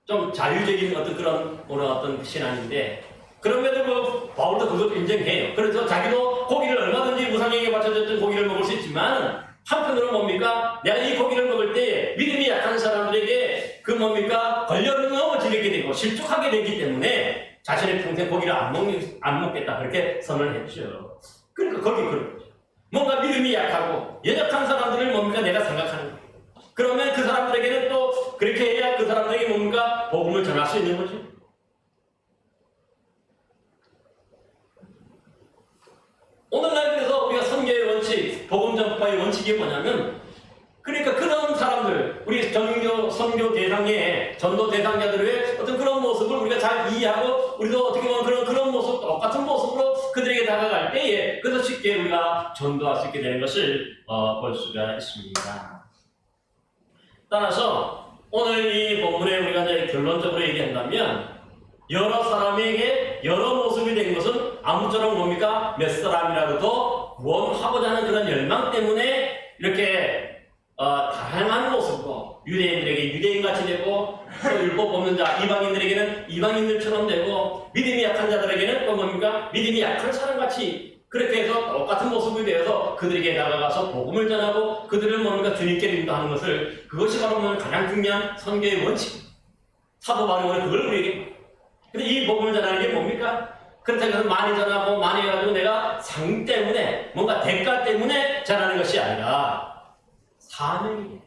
좀 자율적인 어떤 그런 어떤 신앙인데 그럼에도 뭐 바울도 그것도 인정해요. 그래서 자기도 고기를 얼마든지 우상에게 바쳐졌던 고기를 먹을 수 있지만 한편으로 뭡니까? 내가 이 고기를 먹을 때 믿음이 약한 사람들에게 그 뭡니까? 걸려 넘어지게 되고 실족하게 되기 때문에 자신의 평생 고기를 안 먹겠다 그렇게 선언을 했죠. 그러니까 거기 그런 거죠. 뭔가 믿음이 약하고 연약한 사람들을 뭡니까? 내가 생각하는 거예요. 그러면 그 사람들에게는 또 그렇게 해야 그 사람들에게 뭡니까? 복음을 전할 수 있는 거죠. 오늘날 그래서 우리가 선교의 원칙, 복음 전파의 원칙이 뭐냐면 그러니까 그런 사람들, 우리 선교 대상의 전도 대상자들의 어떤 그런 모습을 우리가 잘 이해하고 우리도 어떻게 보면 그런 모습, 똑같은 모습으로 그들에게 다가갈 때에 그래서 쉽게 우리가 전도할 수 있게 되는 것을 볼 수가 있습니다. 따라서 오늘 이 본문에 우리가 이제 결론적으로 얘기한다면 여러 사람에게 여러 모습이 된 것은 아무쪼록 뭡니까? 몇 사람이라도 구원하고자 하는 그런 열망 때문에 이렇게 다양한 모습으로 유대인들에게 유대인같이 되고 또 율법 없는 자 이방인들에게는 이방인들처럼 되고 믿음이 약한 자들에게는 또 뭡니까? 믿음이 약한 사람같이 그렇게 해서 똑같은 모습이 되어서 그들에게 다가가서 복음을 전하고 그들을 뭡니까? 주님께 인도하는 것을 그것이 바로 가장 중요한 선교의 원칙. 사도 바울은 그걸 우리에게 근데 이 복음을 전하는 게 뭡니까? 그렇다고 해서 많이 전하고 많이 해가지고 내가 상 때문에 뭔가 대가 때문에 전하는 것이 아니라 사명이에요.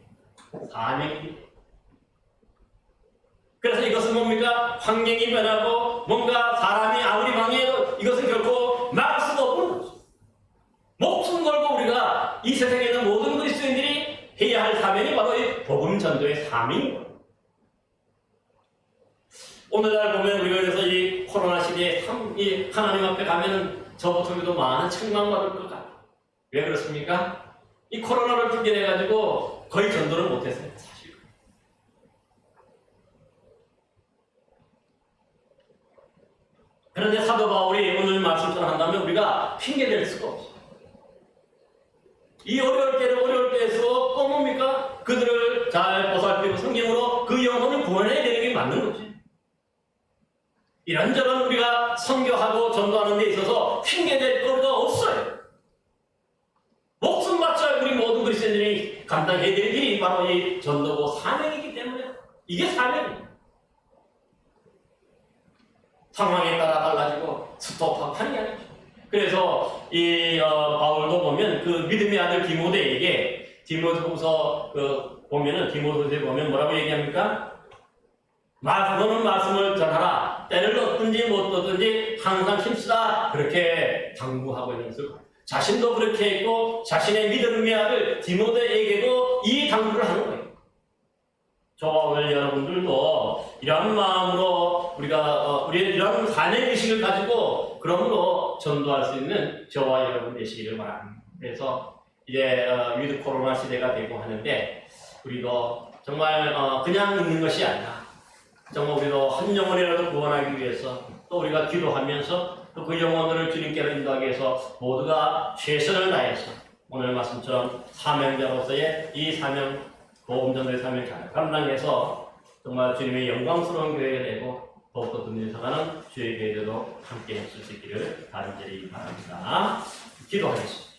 그래서 이것은 뭡니까? 환경이 변하고 뭔가 사람이 아무리 방해해도 이것은 결코 막을 수가 없는 거죠. 목숨 걸고 우리가 이 세상에 있는 모든 그리스도인들이 해야 할 사명이 바로 이 복음 전도의 사명입니다. 오늘날 보면 우리가 그래서 이 코로나 시대에 이 하나님 앞에 가면은 저부터도 많은 책망받을 것 같아요. 왜 그렇습니까? 이 코로나를 핑계내가지고 거의 전도를 못했어요. 사실. 그런데 사도 바울이 오늘 말씀처럼 한다면 우리가 핑계댈 수가 없어요. 이 어려울 때일수록 또 뭡니까? 그들을 잘 보살피고 성경으로 그 영혼을 구원해야 되는 게 맞는 거지. 이런저런 우리가 선교하고 전도하는 데 있어서 핑계댈 거리가 없어요. 목숨 바쳐 우리 모든 그리스도인들이 감당해야 될 일이 바로 이 전도고 사명이기 때문에 이게 사명이에요. 상황에 따라 달라지고 스톱하고 하는 게 아니죠. 그래서 이 바울도 보면 그 믿음의 아들 디모데에게 디모데후서 보면은 디모데후서에 보면 뭐라고 얘기합니까? 너는 말씀을 전하라. 때를 얻든지 못 얻든지 항상 힘쓰라. 그렇게 당부하고 있는 것을 자신도 그렇게 했고 자신의 믿음의 아들 디모데에게도 이 당부를 하는 거예요. 저와 오늘 여러분들도 이런 마음으로 우리 이런 사명의식을 가지고 그러므로 전도할 수 있는 저와 여러분 되시기를 바랍니다. 그래서 이제 위드 코로나 시대가 되고 하는데 우리도 정말 그냥 있는 것이 아니라 정말 우리도 한 영혼이라도 구원하기 위해서 또 우리가 기도하면서 또 그 영혼들을 주님께로 인도하기 위해서 모두가 최선을 다해서 오늘 말씀처럼 사명자로서의 이 사명, 복음전도의 사명을 잘 감당해서 정말 주님의 영광스러운 교회가 되고 더욱더 든든히 사가는 주의 교회들도 함께 했을 수 있기를 간절히 바랍니다. 기도하겠습니다.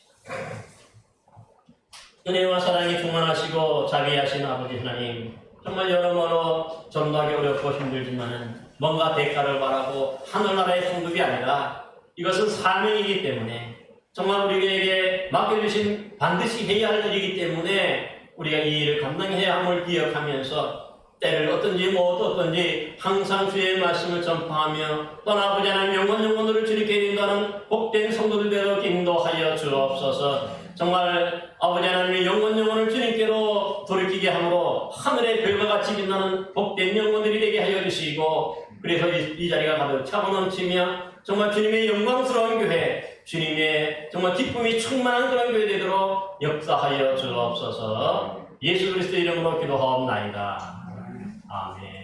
은혜와 사랑이 충만하시고 자비하신 아버지 하나님, 정말 여러모로 전도하기 어렵고 힘들지만 뭔가 대가를 바라고 하늘나라의 성급이 아니라 이것은 사명이기 때문에 정말 우리에게 맡겨주신 반드시 해야 할 일이기 때문에 우리가 이 일을 감당해야 함을 기억하면서 때를 어떤지 못 어떤지 항상 주의 말씀을 전파하며 떠나보지 않은 영혼들을 주님께 인도하는 복된 성도들 되도록 인도하여 주옵소서. 정말 아버지 하나님의 영혼을 주님께로 돌이키게 함으로 하늘의 별과 같이 빛나는 복된 영혼들이 되게 하여 주시고 그래서 이 자리가 가득 차고 넘치며 정말 주님의 영광스러운 교회, 주님의 정말 기쁨이 충만한 그런 교회 되도록 역사하여 주옵소서. 예수 그리스도 이름으로 기도하옵나이다. 아멘.